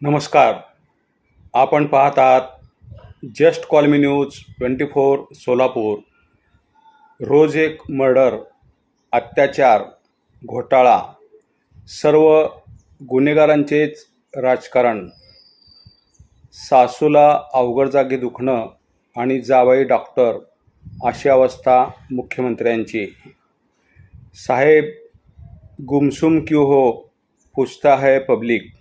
नमस्कार. आपण पाहत आहात just call me news 24 Solapur. रोज एक मर्डर, अत्याचार, घोटाळा, सर्व गुन्हेगारांचेच राजकारण. सासूला अवघड जागी दुखणं आणि जावई डॉक्टर अशी अवस्था मुख्यमंत्र्यांची. साहेब गुमसुम क्यों हो, पूछता है पब्लिक.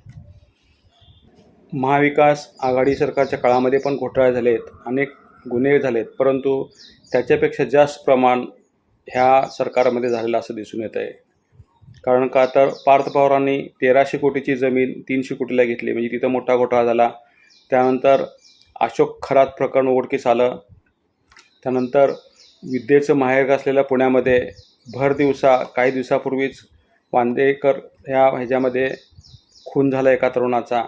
महाविकास आघाडी सरकारच्या काळामध्ये पण घोटाळे झालेत, अनेक गुन्हे झालेत, परंतु त्याच्यापेक्षा जास्त प्रमाण ह्या सरकारमध्ये झालेलं असं दिसून येत आहे. कारण का तर पार्थ पवारांनी 1300 कोटीची जमीन 300 कोटीला घेतली, म्हणजे तिथं मोठा घोटाळा झाला. त्यानंतर अशोक खरात प्रकरण उघडकीस आलं. त्यानंतर विद्येचं माहेर असलेल्या पुण्यामध्ये काही दिवसापूर्वीच वांदेकर ह्याच्यामध्ये खून झाला एका तरुणाचा.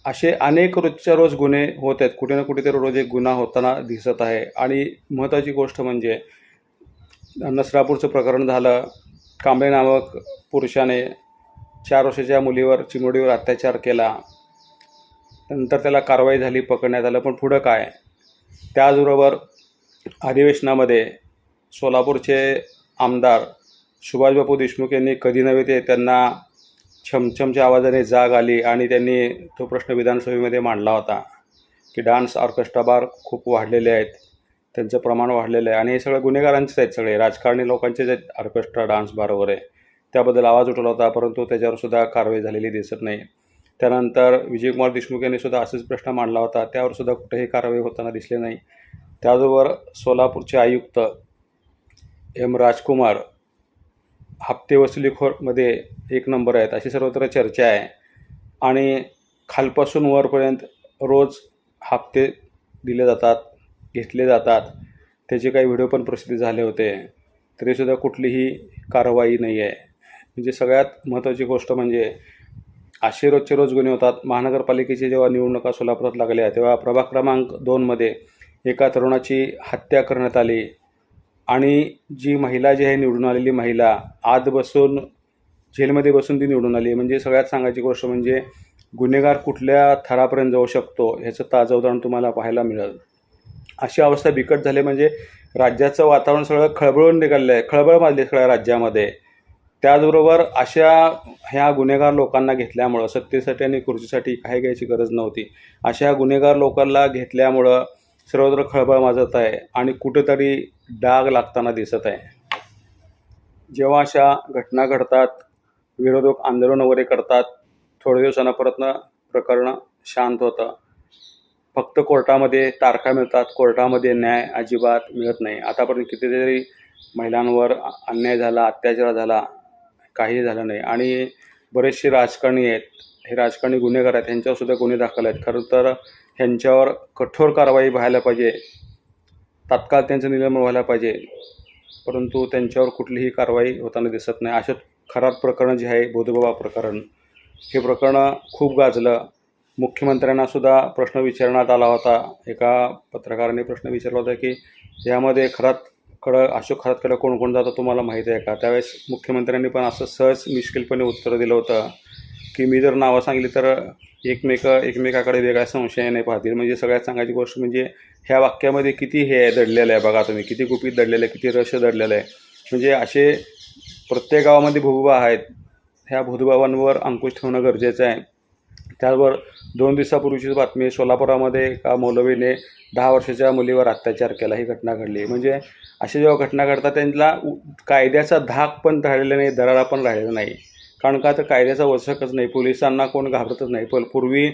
असे अनेक रोजच्या रोज गुन्हे होत आहेत. कुठे ना कुठेतरी रोज एक गुन्हा होताना दिसत आहे. आणि महत्त्वाची गोष्ट म्हणजे नसरापूरचं प्रकरण झालं. कांबळे नामक पुरुषाने 4 वर्षाच्या मुलीवर चिमुरडीवर अत्याचार केला. नंतर त्याला कारवाई झाली, पकडण्यात आलं. पण पुढं काय? त्याचबरोबर अधिवेशनामध्ये सोलापूरचे आमदार सुभाषबापू देशमुख यांनी कधी नव्हे ते त्यांना छमछमच्या आवाजाने जाग आली आणि त्यांनी तो प्रश्न विधानसभेमध्ये मांडला होता की डान्स ऑर्केस्ट्रा बार खूप वाढलेले आहेत, त्यांचं प्रमाण वाढलेलं आहे आणि हे सगळं गुन्हेगारांचेच आहेत, सगळे राजकारणी लोकांचेच आहेत ऑर्केस्ट्रा, डान्स बार वगैरे. त्याबद्दल आवाज उठवला होता, परंतु त्याच्यावरसुद्धा कारवाई झालेली दिसत नाही. त्यानंतर विजयकुमार देशमुख यांनी सुद्धा असाच प्रश्न मांडला होता, त्यावरसुद्धा कुठेही कारवाई होताना दिसले नाही. त्याचबरोबर सोलापूरचे आयुक्त एम राजकुमार हप्ते वसुलीखोरमध्ये 1 नंबर आहेत अशी सर्वत्र चर्चा आहे. आणि खालपासून वरपर्यंत रोज हप्ते दिले जातात, घेतले जातात. त्याचे काही व्हिडिओ पण प्रसिद्ध झाले होते, तरीसुद्धा कुठलीही कारवाई नाही आहे. म्हणजे सगळ्यात महत्त्वाची गोष्ट म्हणजे असे रोजचे रोज गुन्हे होतात. महानगरपालिकेची जेव्हा निवडणुका सोलापुरात लागल्या तेव्हा प्रभाग क्रमांक 2मध्ये एका तरुणाची हत्या करण्यात आली. आणि जी महिला जी आहे निवडून आलेली महिला आत बसून जेलमध्ये बसून ती निवडून आली. म्हणजे सगळ्यात सांगायची गोष्ट म्हणजे गुन्हेगार कुठल्या थरापर्यंत जाऊ शकतो ह्याचं ताजं उदाहरण तुम्हाला पाहायला मिळेल. अशी अवस्था बिकट झाली. म्हणजे राज्याचं वातावरण सगळं खळबळून निघालेलं आहे, खळबळ माजली सगळ्या राज्यामध्ये. त्याचबरोबर ह्या गुन्हेगार लोकांना घेतल्यामुळं सत्तेसाठी आणि खुर्चीसाठी काही घ्यायची गरज नव्हती. अशा गुन्हेगार लोकांना घेतल्यामुळं सर्वत्र खळबळ माजत आहे आणि कुठेतरी डाग लागताना दिसत आहे. जेव्हा अशा घटना घडतात, विरोधक आंदोलन वगैरे करतात, थोड्या दिवसांना प्रकरण शांत होतं. फक्त कोर्टामध्ये तारखा मिळतात, कोर्टामध्ये न्याय अजिबात मिळत नाही. आतापर्यंत कितीतरी महिलांवर अन्याय झाला, अत्याचार झाला, काही झालं नाही. आणि बरेचसे राजकारणी आहेत, हे राजकारणी गुन्हेगार आहेत, ह्यांच्यावरसुद्धा गुन्हे दाखल आहेत. खरं तर ह्यांच्यावर कठोर कारवाई व्हायला पाहिजे, तात्काळ त्यांचं निलंबन व्हायला पाहिजे, परंतु त्यांच्यावर कुठलीही कारवाई होताना दिसत नाही. अशा खरात प्रकरण जे आहे बोधबाबा प्रकरण, हे प्रकरण खूप गाजलं. मुख्यमंत्र्यांनासुद्धा प्रश्न विचारण्यात आला होता. एका पत्रकाराने प्रश्न विचारला होता की यामध्ये अशोक खरातकडे कोण कोण जातं तुम्हाला माहीत आहे का? त्यावेळेस मुख्यमंत्र्यांनी पण असं सहज मिश्किलपणे उत्तर दिलं होतं की मी जर नावं सांगितली तर एकमेकाकडे वेगळ्या संशयाने पाहतील. म्हणजे सगळ्यात सांगायची गोष्ट म्हणजे ह्या वाक्यामध्ये किती हे दडलेलं आहे बघा तुम्ही, किती गुपित दडलेलं आहे, किती रहस्य दडलेलं आहे. म्हणजे असे प्रत्येक गावामध्ये भूतबाबा आहेत, ह्या भूतबाबांवर अंकुश ठेवणं गरजेचं आहे. त्याचबरोबर 2 दिवसापूर्वीची बातमी, सोलापुरामध्ये एका मौलवीने 10 वर्षाच्या मुलीवर अत्याचार केला, ही घटना घडली. म्हणजे अशा जेव्हा घटना घडतात त्यांना कायद्याचा धाक पण राहिलेला नाही, दरारा पण राहिलेला नाही. कारण का तर कायद्याचा वचकच नाही, पोलिसांना कोण घाबरतच नाही. पूर्वी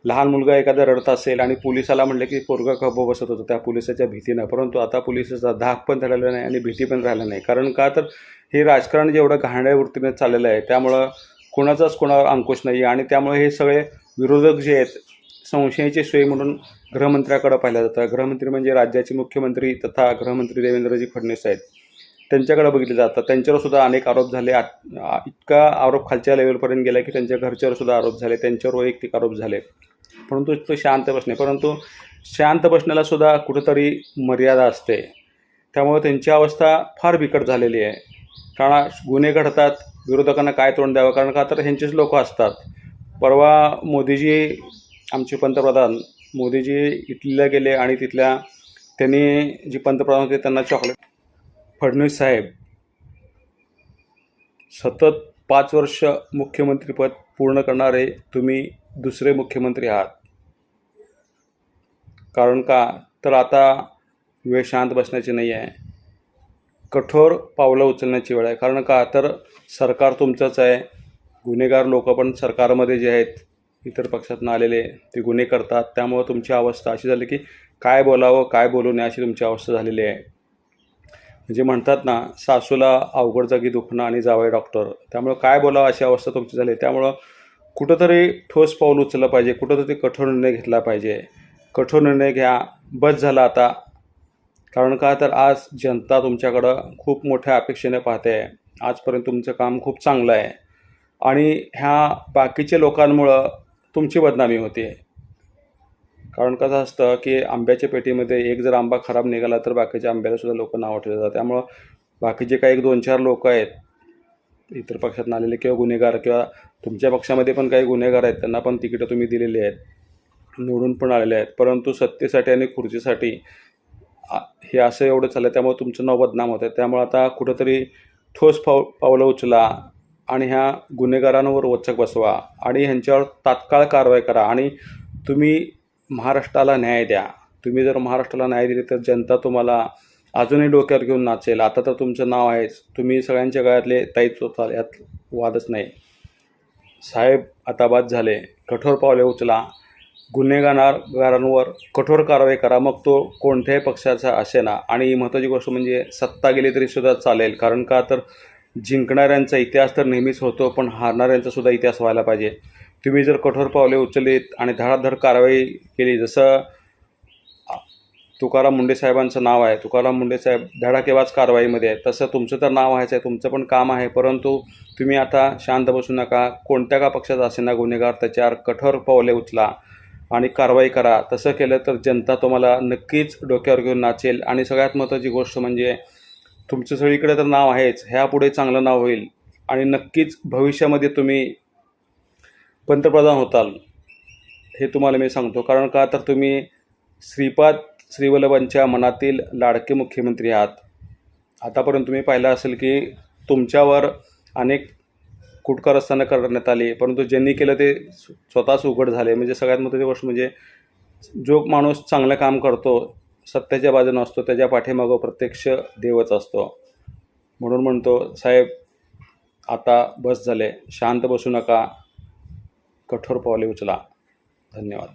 लहान मुलगा एखादा रडत असेल आणि पोलिसाला म्हटलं की पोरगा गप्प बसत होतं त्या पोलिसाच्या भीतीनं, परंतु आता पोलिसाचा धाक पण राहिलेला नाही आणि भीती पण राहिला नाही. कारण का तर हे राजकारण जेवढं घाणेरड्या वृत्तीने चाललेलं आहे त्यामुळं कोणाचाच कोणावर अंकुश नाही. आणि त्यामुळे हे सगळे विरोधक जे आहेत संशयाची सोय म्हणून गृहमंत्र्याकडे पाहिलं जातं. गृहमंत्री म्हणजे राज्याचे मुख्यमंत्री तथा गृहमंत्री देवेंद्रजी फडणवीस आहेत, त्यांच्याकडे बघितलं जातं. त्यांच्यावरसुद्धा अनेक आरोप झाले. इतका आरोप खालच्या लेवलपर्यंत गेला की त्यांच्या घरच्यावरसुद्धा आरोप झाले, त्यांच्यावर वैयक्तिक आरोप झाले. परंतु तो शांत बसणे, परंतु शांत बसण्यालासुद्धा कुठंतरी मर्यादा असते. त्यामुळे त्यांची अवस्था फार बिकट झालेली आहे. कारण गुन्हे घडतात, विरोधकांना काय तोंड द्यावं, कारण का तर ह्यांचेच लोक असतात. परवा मोदीजी, आमचे पंतप्रधान मोदीजी इटलीला गेले आणि तिथल्या त्यांनी जे पंतप्रधान होते त्यांना चॉकलेट. फडणवीस साहेब सतत 5 वर्ष मुख्यमंत्रीपद पूर्ण करणारे तुम्ही दुसरे मुख्यमंत्री आहात. कारण का तर आता वेळ शांत बसण्याची नाही आहे, कठोर पावलं उचलण्याची वेळ आहे. कारण का तर सरकार तुमचंच आहे. गुन्हेगार लोक पण सरकारमध्ये जे आहेत इतर पक्षातून आलेले ते गुन्हे करतात. त्यामुळं तुमची अवस्था अशी झाली की काय बोलावं काय बोलू नये अशी तुमची अवस्था झालेली आहे. म्हणजे म्हणतात ना, सासूला अवघड जागी दुखणं आणि जावई डॉक्टर. त्यामुळं काय बोलावं अशी अवस्था तुमची झाली. त्यामुळं कुठंतरी ठोस पाऊल उचललं पाहिजे, कुठंतरी कठोर निर्णय घेतला पाहिजे. कठोर निर्णय घ्या, बस झाला आता. कारण का तर आज जनता तुमच्याकडं खूप मोठ्या अपेक्षेने पाहते आहे. आजपर्यंत तुमचं काम खूप चांगलं आहे आणि ह्या बाकीच्या लोकांमुळं तुमची बदनामी होते. कारण कसं असतं की आंब्याच्या पेटीमध्ये एक जर आंबा खराब निघाला तर बाकीच्या आंब्यालासुद्धा लोक नावं ठेवतात. त्यामुळं बाकीचे काही 1-2-4 लोक आहेत इतर पक्षातून आलेले किंवा गुन्हेगार, किंवा तुमच्या पक्षामध्ये पण काही गुन्हेगार आहेत, त्यांना पण तिकीटं तुम्ही दिलेली आहेत, निवडून पण आलेले आहेत. परंतु सत्तेसाठी आणि खुर्चीसाठी हे असं एवढं चाललं, त्यामुळे तुमचं नाव बदनाम होतं आहे. त्यामुळे आता कुठंतरी ठोस पावलं उचला आणि ह्या गुन्हेगारांवर वचक बसवा आणि ह्यांच्यावर तात्काळ कारवाई करा आणि तुम्ही महाराष्ट्राला न्याय द्या. तुम्ही जर महाराष्ट्राला न्याय दिले तर जनता तुम्हाला अजूनही डोक्यावर घेऊन नाचेल. आता तर तुमचं नाव आहेच, तुम्ही सगळ्यांच्या गळ्यातले ताईच होताल, यात वादच नाही. साहेब आता बाद झाले, कठोर पावले उचला, गुन्हेगारांवर कठोर कारवाई करा, मग तो कोणत्याही पक्षाचा असेना. आणि महत्त्वाची गोष्ट म्हणजे सत्ता गेली तरीसुद्धा चालेल. कारण का तर जिंकणाऱ्यांचा इतिहास तर नेहमीच होतो, पण हारणाऱ्यांचासुद्धा इतिहास व्हायला पाहिजे. तुम्ही जर कठोर पावले उचललीत आणि धडाधड कारवाई केली, जसं तुकाराम मुंडे साहेबांचं नाव आहे, तुकाराम मुंडे साहेब धडाकेबाज कारवाईमध्ये आहे, तसं तुमचं तर नाव व्हायचं आहे, तुमचं पण काम आहे. परंतु तुम्ही आता शांत बसू नका. कोणत्या का पक्षाचा असेना गुन्हेगार, त्याच्यावर कठोर पावले उचला आणि कारवाई करा. तसं केलं तर जनता तुम्हाला नक्कीच डोक्यावर घेऊन नाचेल. आणि सगळ्यात महत्त्वाची गोष्ट म्हणजे तुमचं सगळीकडे तर नाव आहेच, ह्यापुढे चांगलं नाव होईल आणि नक्कीच भविष्यामध्ये तुम्ही पंतप्रधान होताल, हे तुम्हाला मी सांगतो. कारण का तर तुम्ही श्रीपाद श्रीवल्लभांच्या मनातील लाडके मुख्यमंत्री आहात. आतापर्यंत तुम्ही पाहिलं असेल की तुमच्यावर अनेक कुटकारस्थानं करण्यात आली, परंतु ज्यांनी केलं ते स्वतःच उघड झाले. म्हणजे सगळ्यात महत्त्वाची गोष्ट म्हणजे जो माणूस चांगलं काम करतो, सत्याच्या बाजूने असतो, त्याच्या पाठीमागं प्रत्यक्ष देवच असतो. म्हणून म्हणतो साहेब आता बस झाले, शांत बसू नका, कठोर पावले उचला. धन्यवाद.